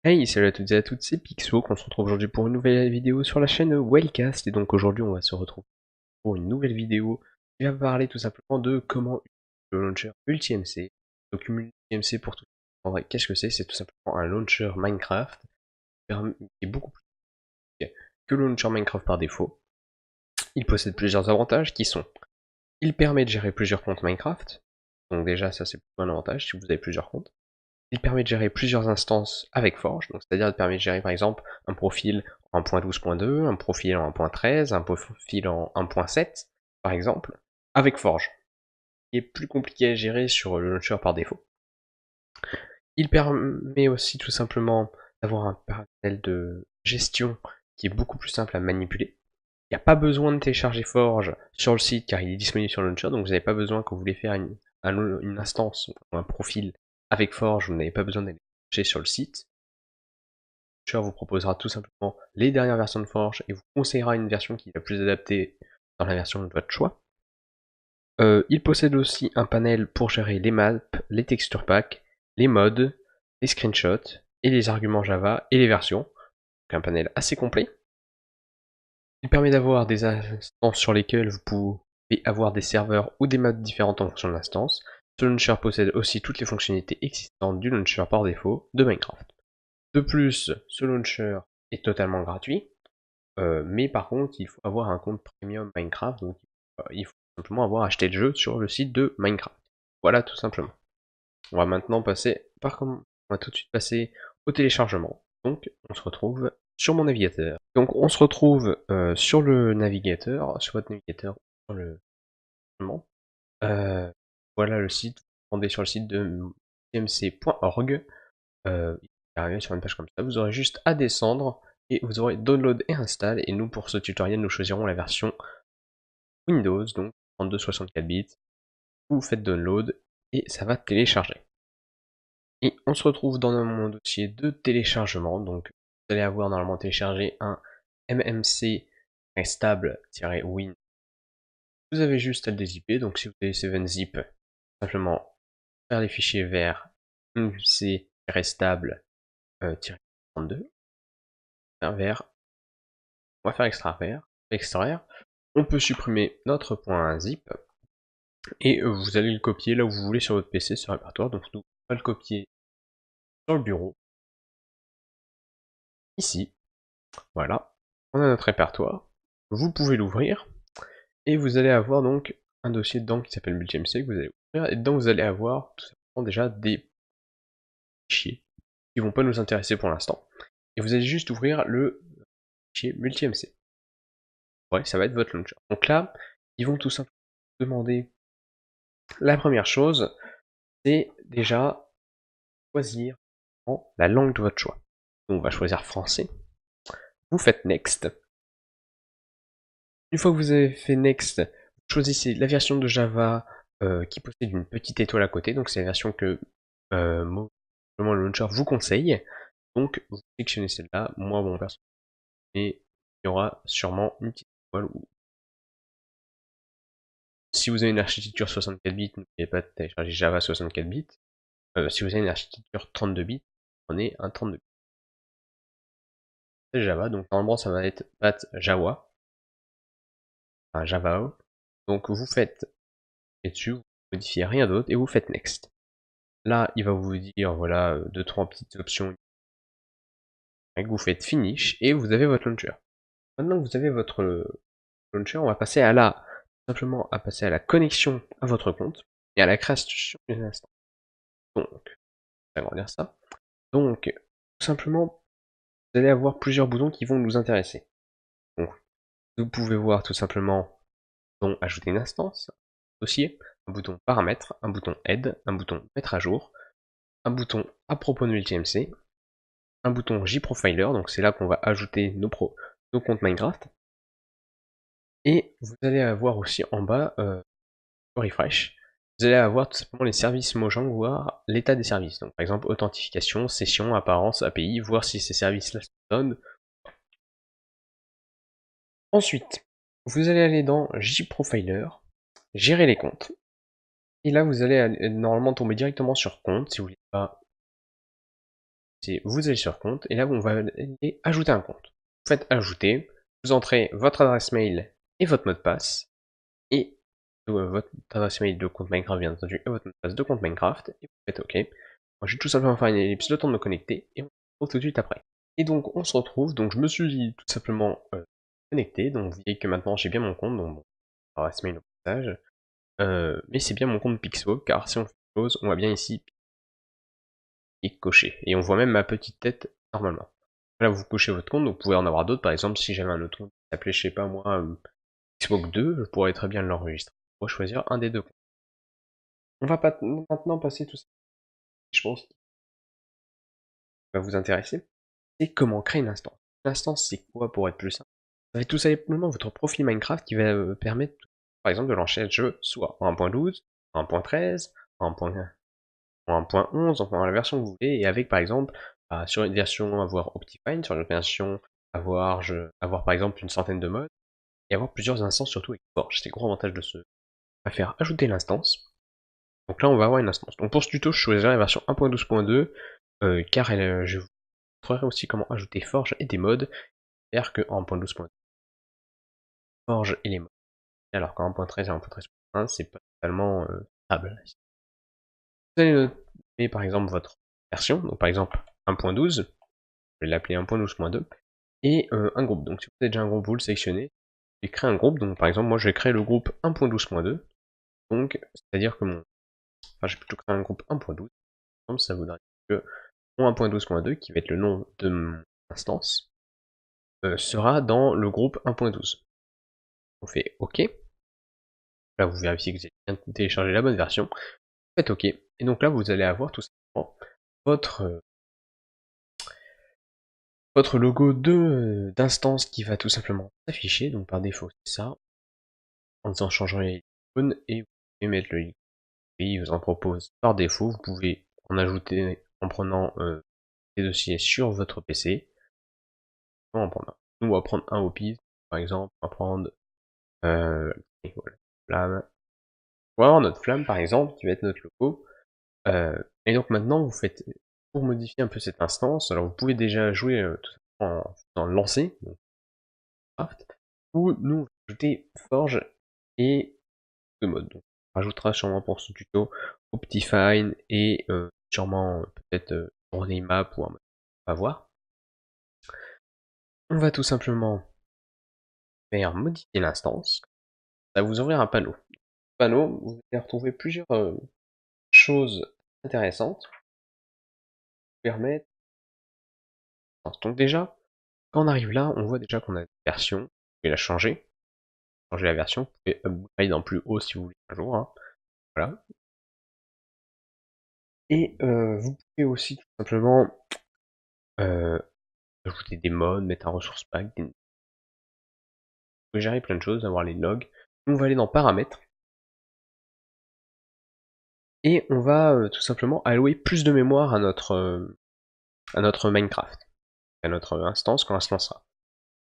Hey, salut à toutes et à toutes, c'est Pixo, qu'on se retrouve aujourd'hui pour une nouvelle vidéo sur la chaîne Wellcast, et donc aujourd'hui on va se retrouver pour une nouvelle vidéo qui va parler tout simplement de comment utiliser le launcher MultiMC. Donc MultiMC pour tout, en vrai, qu'est-ce que c'est? C'est tout simplement un launcher Minecraft qui est beaucoup plus efficace que le launcher Minecraft par défaut. Il possède plusieurs avantages qui sont: il permet de gérer plusieurs comptes Minecraft, donc déjà ça c'est plutôt un avantage si vous avez plusieurs comptes. Il permet de gérer plusieurs instances avec Forge, donc c'est-à-dire il permet de gérer par exemple un profil en 1.12.2, un profil en 1.13, un profil en 1.7, par exemple, avec Forge, qui est plus compliqué à gérer sur le launcher par défaut. Il permet aussi tout simplement d'avoir un panel de gestion qui est beaucoup plus simple à manipuler. Il n'y a pas besoin de télécharger Forge sur le site car il est disponible sur le launcher, donc vous n'avez pas besoin quand vous voulez faire une instance ou un profil avec Forge, vous n'avez pas besoin d'aller chercher sur le site. Le launcher vous proposera tout simplement les dernières versions de Forge et vous conseillera une version qui est la plus adaptée dans la version de votre choix. Il possède aussi un panel pour gérer les maps, les texture packs, les mods, les screenshots et les arguments Java et les versions. Donc un panel assez complet. Il permet d'avoir des instances sur lesquelles vous pouvez avoir des serveurs ou des maps différentes en fonction de l'instance. Ce launcher possède aussi toutes les fonctionnalités existantes du launcher par défaut de Minecraft. De plus, ce launcher est totalement gratuit, mais par contre, il faut avoir un compte premium Minecraft, donc il faut simplement avoir acheté le jeu sur le site de Minecraft. Voilà, tout simplement. On va maintenant passer, on va tout de suite passer au téléchargement. Donc, on se retrouve sur mon navigateur. Donc, on se retrouve sur le navigateur, sur votre navigateur, sur le voilà le site. Vous rendez sur le site de tmc.org. Arriver sur une page comme ça, vous aurez juste à descendre et vous aurez download et install. Et nous, pour ce tutoriel, nous choisirons la version Windows, donc 32-64 bits. Vous faites download et ça va télécharger. Et on se retrouve dans mon dossier de téléchargement. Donc vous allez avoir normalement téléchargé un mmc stable-win. Vous avez juste à le dézipper. Donc si vous avez 7zip, simplement faire les fichiers vers mmc-stable-32 vers. On va faire extraire. On peut supprimer notre .zip et vous allez le copier là où vous voulez sur votre PC, sur le répertoire. Donc nous, on va le copier sur le bureau, ici. Voilà, on a notre répertoire. Vous pouvez l'ouvrir et vous allez avoir donc un dossier dedans qui s'appelle MultiMC que vous allez ouvrir, et dedans vous allez avoir tout simplement déjà des fichiers qui vont pas nous intéresser pour l'instant. Et vous allez juste ouvrir le fichier MultiMC. Ouais, ça va être votre launcher. Donc là, ils vont tout simplement demander la première chose, c'est déjà choisir la langue de votre choix. Donc on va choisir français. Vous faites Next. Une fois que vous avez fait Next, vous choisissez la version de Java qui possède une petite étoile à côté. Donc c'est la version que le launcher vous conseille. Donc vous sélectionnez celle-là. Moi, bon, perso, et il y aura sûrement une petite étoile. Si vous avez une architecture 64 bits, n'oubliez pas de télécharger Java 64 bits. Si vous avez une architecture 32 bits, prenez un 32 bits. C'est Java, donc normalement ça va être pat Java, enfin Java. Donc vous faites et dessus, vous modifiez rien d'autre et vous faites Next. Là, il va vous dire voilà 2-3 petites options. Vous faites Finish et vous avez votre launcher. Maintenant que vous avez votre launcher, on va passer simplement à passer à la connexion à votre compte et à la création d'une instance. Donc, on va agrandir ça. Donc, tout simplement, vous allez avoir plusieurs boutons qui vont nous intéresser. Donc, vous pouvez voir tout simplement donc ajouter une instance, un dossier, un bouton paramètres, un bouton aide, un bouton mettre à jour, un bouton à propos de MultiMC, un bouton JProfiler, donc c'est là qu'on va ajouter nos comptes Minecraft. Et vous allez avoir aussi en bas, refresh, vous allez avoir tout simplement les services Mojang, voir l'état des services. Donc par exemple, authentification, session, apparence, API, voir si ces services-là se donnent. Ensuite, vous allez aller dans JProfiler, gérer les comptes. Et là, vous allez normalement tomber directement sur compte, si vous voulez pas c'est vous allez sur compte, et là on va aller ajouter un compte. Vous faites ajouter, vous entrez votre adresse mail et votre mot de passe, et votre adresse mail de compte Minecraft bien entendu, et votre mot de passe de compte Minecraft, et vous faites OK. Moi je vais tout simplement faire une ellipse, le temps de me connecter, et on se retrouve tout de suite après. Et donc on se retrouve, donc je me suis tout simplement connecté, donc vous voyez que maintenant j'ai bien mon compte, donc bon, adresse mail au passage, mais c'est bien mon compte Pixo, car si on fait une chose, on voit bien ici et coché. Et on voit même ma petite tête normalement. Là, vous cochez votre compte, donc vous pouvez en avoir d'autres. Par exemple, si j'avais un autre compte qui s'appelait, je sais pas moi, Xbox 2, je pourrais très bien l'enregistrer. On va choisir un des deux comptes. On va maintenant passer tout ça. Je pense qui va vous intéresser. C'est comment créer une instance. L'instance, c'est quoi pour être plus simple? Ça va être tout simplement votre profil Minecraft qui va permettre, par exemple, de lancer le jeu soit en 1.12, en 1.13, en 1.11, enfin la version que vous voulez, et avec par exemple, sur une version avoir Optifine, sur une autre version avoir par exemple une centaine de modes, et avoir plusieurs instances surtout avec Forge. C'est le gros avantage de ce. On va faire ajouter l'instance. Donc là on va avoir une instance. Donc pour ce tuto je choisirai la version 1.12.2 car je vous montrerai aussi comment ajouter Forge et des modes, faire que en 1.12.2 Forge et les modes. Alors qu'en 1.13 et 1.13.1 c'est pas totalement stable. Vous allez noter par exemple votre version, donc par exemple 1.12, je vais l'appeler 1.12.2, et un groupe. Donc si vous avez déjà un groupe, vous le sélectionnez, et créer un groupe. Donc par exemple, moi je vais créer le groupe 1.12.2, donc c'est-à-dire que enfin je vais plutôt créer un groupe 1.12, donc ça voudra dire que mon 1.12.2, qui va être le nom de mon instance, sera dans le groupe 1.12. On fait OK. Là vous vérifiez que vous avez bien téléchargé la bonne version. Vous faites OK. Et donc là vous allez avoir tout simplement votre logo d'instance qui va tout simplement s'afficher. Donc par défaut c'est ça. En changeant les icônes, et vous pouvez mettre le icône. Il vous en propose par défaut. Vous pouvez en ajouter en prenant des dossiers sur votre PC. On va en prendre un. Nous on va prendre un au pif. Par exemple, on va prendre et voilà, flamme. On va avoir notre flamme par exemple qui va être notre logo. Et donc maintenant vous faites, pour modifier un peu cette instance, alors vous pouvez déjà jouer tout simplement en faisant lancer, donc craft, ou nous on va ajouter forge et de mode. Donc on rajoutera sûrement pour ce tuto Optifine et sûrement peut-être journée map ou un mode. On va voir. On va tout simplement faire modifier l'instance. Ça va vous ouvrir un panneau. Panneau, vous allez retrouver plusieurs choses intéressantes qui permettent. Donc déjà, quand on arrive là, on voit déjà qu'on a une version. Vous pouvez la changer. Changer la version. Vous pouvez upgrade en plus haut si vous voulez un jour. Hein. Voilà. Et vous pouvez aussi tout simplement ajouter des modes, mettre un ressource pack. Vous pouvez gérer plein de choses, avoir les logs. On va aller dans paramètres. Et on va tout simplement allouer plus de mémoire à notre Minecraft, à notre instance quand elle se lancera.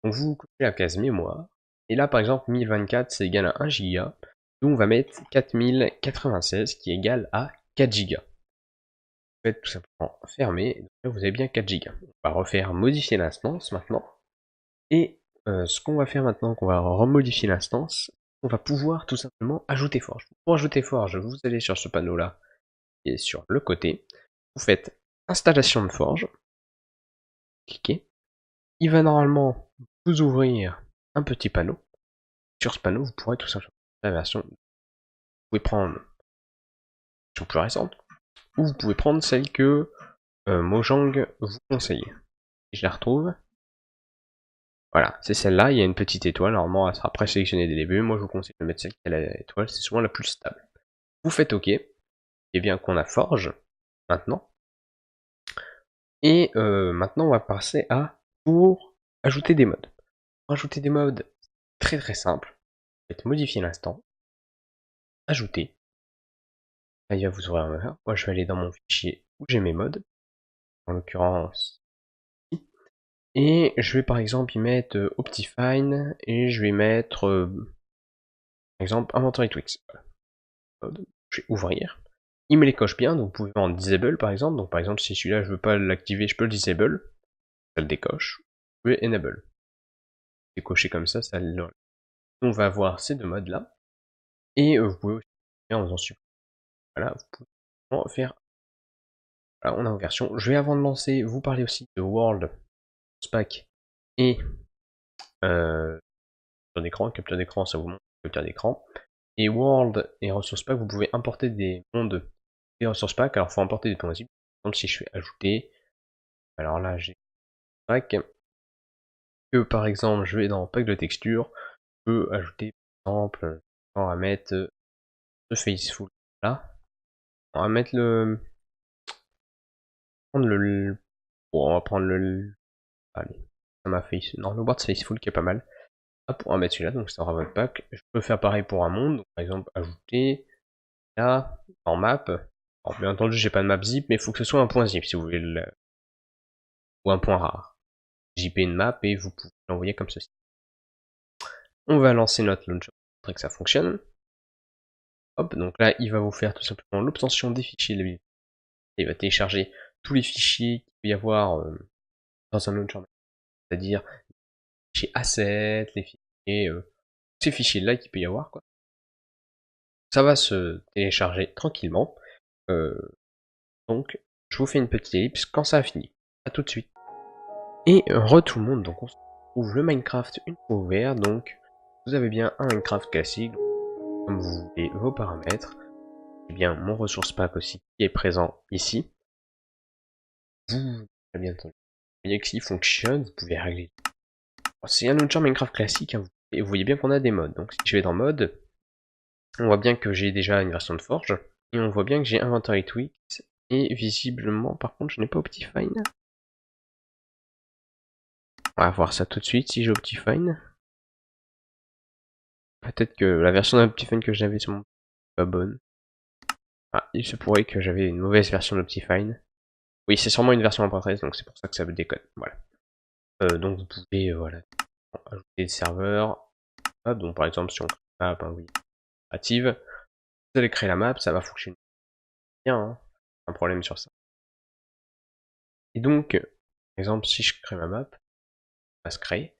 Donc vous cochez la case mémoire, et là par exemple 1024 c'est égal à 1 giga, donc on va mettre 4096 qui est égal à 4 gigas. Vous faites tout simplement fermer, et donc là vous avez bien 4 gigas. On va refaire modifier l'instance maintenant, et ce qu'on va faire maintenant, qu'on va remodifier l'instance, on va pouvoir tout simplement ajouter Forge. Pour ajouter Forge, vous allez sur ce panneau là, et sur le côté, vous faites installation de Forge, cliquez, il va normalement vous ouvrir un petit panneau. Sur ce panneau, vous pourrez tout simplement la version. Vous pouvez prendre une version plus récente, ou vous pouvez prendre celle que Mojang vous conseille. Si je la retrouve, voilà, c'est celle-là, il y a une petite étoile, normalement elle sera présélectionnée dès le début, moi je vous conseille de mettre celle qui a l'étoile, c'est souvent la plus stable. Vous faites OK, et bien qu'on a Forge, maintenant, et maintenant on va passer à pour ajouter des modes. Pour ajouter des modes, très très simple, vous faites modifier l'instant, ajouter, là il va vous ouvrir un moi je vais aller dans mon fichier où j'ai mes modes, en l'occurrence, et je vais par exemple y mettre Optifine, et je vais mettre par exemple Inventory Twix. Voilà. Je vais ouvrir. il me les coche bien, donc vous pouvez en disable par exemple. Donc par exemple si celui-là je veux pas l'activer, je peux le disable, ça le décoche. Vous pouvez enable. Décocher comme ça le... On va avoir ces deux modes là. Et vous pouvez aussi faire en faisant super. Voilà, vous pouvez en faire. Voilà, on a en version. Je vais avant de lancer, vous parler aussi de World, Pack et capture d'écran, ça vous montre capture d'écran. Et World et Resource Pack, vous pouvez importer des mondes et Resource Pack. Alors, il faut importer des points visibles. Par exemple, si je fais ajouter, alors là, j'ai pack. Que par exemple, je vais dans pack de texture, je peux ajouter, par exemple, on va mettre le Faceful là. On va mettre le. On va prendre le. Allez, ça m'a fait. Non, le Word Faceful qui est pas mal. Hop, on va mettre celui-là, donc ça aura votre pack. Je peux faire pareil pour un monde, donc par exemple, ajouter. Là, en map. Alors, bien entendu, j'ai pas de map zip, mais il faut que ce soit un point zip si vous voulez ou un point rare. JP une map et vous pouvez l'envoyer comme ceci. On va lancer notre launcher pour montrer que ça fonctionne. Hop, donc là, il va vous faire tout simplement l'obtention des fichiers de la bibliothèque. Il va télécharger tous les fichiers qu'il peut y avoir dans un launcher. C'est-à-dire les fichiers assets, les fichiers, ces fichiers-là qu'il peut y avoir, quoi. Ça va se télécharger tranquillement. Donc, je vous fais une petite ellipse quand ça a fini. A tout de suite. Et tout le monde, donc on se trouve le Minecraft une fois ouvert, donc vous avez bien un Minecraft classique, comme vous voulez vos paramètres, et bien mon ressource pack aussi qui est présent ici. Vous bien entendu, vous voyez que s'il fonctionne, vous pouvez régler. C'est un launcher Minecraft classique, hein, et vous voyez bien qu'on a des modes. Donc si je vais dans mode, on voit bien que j'ai déjà une version de Forge, et on voit bien que j'ai Inventory Tweaks, et visiblement par contre je n'ai pas Optifine. On va voir ça tout de suite si j'ai Optifine. Peut-être que la version d'Optifine que j'avais sur mon pas bonne. Ah, il se pourrait que j'avais une mauvaise version d'Optifine. Oui, c'est sûrement une version 1.13, donc c'est pour ça que ça me déconne. Voilà. Donc vous pouvez voilà, ajouter des serveurs. Ah, donc par exemple, si on crée une map, hein, oui, active, vous allez créer la map, ça va fonctionner bien, hein, un problème sur ça. Et donc, par exemple, si je crée ma map, ça va se créer.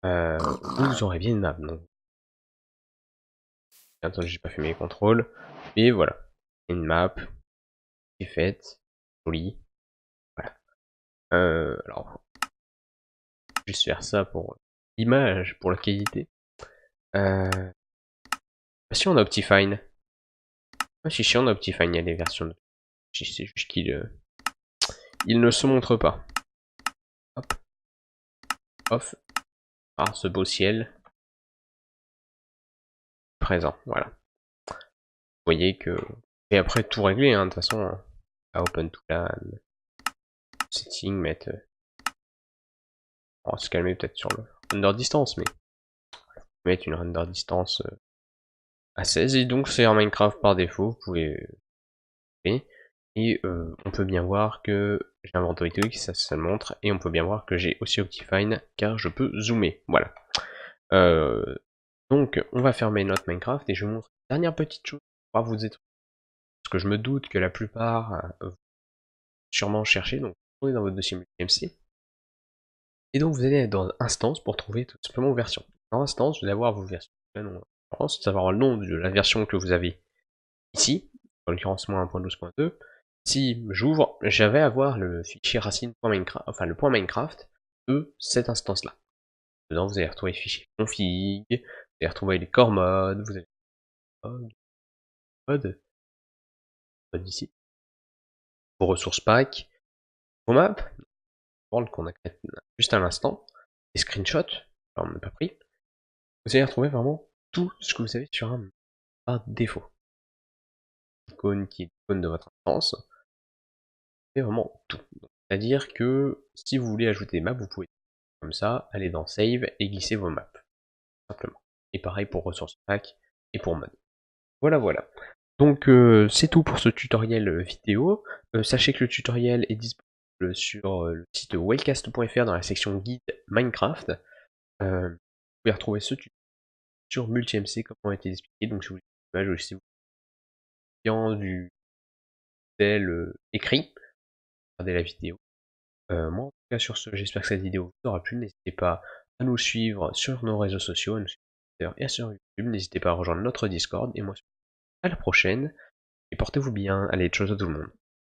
Vous aurez bien une map. Donc, bien entendu, j'ai pas fait mes contrôles, mais voilà, une map qui est faite, jolie. Voilà. Alors, juste faire ça pour l'image, pour la qualité. Si on a Optifine. Ah, si on a Optifine, il y a des versions de. C'est juste qu'il il ne se montre pas. Hop. Off. Ah, ce beau ciel. Présent, voilà. Vous voyez que. Et après, tout régler, hein, de toute façon. À Open to LAN. Setting, mettre. On va se calmer peut-être sur le render distance, mais. Mettre une render distance à 16. Et donc, c'est un Minecraft par défaut. Vous pouvez. Et on peut bien voir que j'ai Inventory Tweaks, ça le montre, et on peut bien voir que j'ai aussi Optifine, car je peux zoomer, voilà. Donc on va fermer notre Minecraft, et je vous montre une dernière petite chose pour pouvoir vous aider. Parce que je me doute que la plupart sûrement chercher, donc vous dans votre dossier multi-MC, et donc vous allez dans Instance pour trouver tout simplement vos versions. Dans Instance, vous allez avoir vos versions. Savoir le nom de la version que vous avez ici, en l'occurrence moi 1.12.2. Si j'ouvre, j'avais à voir le fichier racine.minecraft, enfin le .minecraft de cette instance-là. Dedans, vous allez retrouver le fichier config, vous allez retrouver les core modes, vous allez mode ici, vos ressources pack, vos maps, qu'on a créé juste à l'instant, les screenshots, on n'a pas pris. Vous allez retrouver vraiment tout ce que vous avez sur un par défaut. L'icône qui est l'icône de votre instance, c'est vraiment tout. C'est-à-dire que si vous voulez ajouter des maps, vous pouvez comme ça, aller dans Save et glisser vos maps. Simplement. Et pareil pour ressources pack et pour mode. Voilà, voilà. Donc c'est tout pour ce tutoriel vidéo. Sachez que le tutoriel est disponible sur le site wellcast.fr dans la section guide Minecraft. Vous pouvez retrouver ce tutoriel sur MultiMC comme on a été expliqué. Donc si vous voulez du modèle écrit, regardez la vidéo. Moi en tout cas sur ce, j'espère que cette vidéo vous aura plu, n'hésitez pas à nous suivre sur nos réseaux sociaux, à nous suivre sur Twitter et sur YouTube, n'hésitez pas à rejoindre notre Discord, et moi à la prochaine, et portez-vous bien, allez, ciao à tout le monde.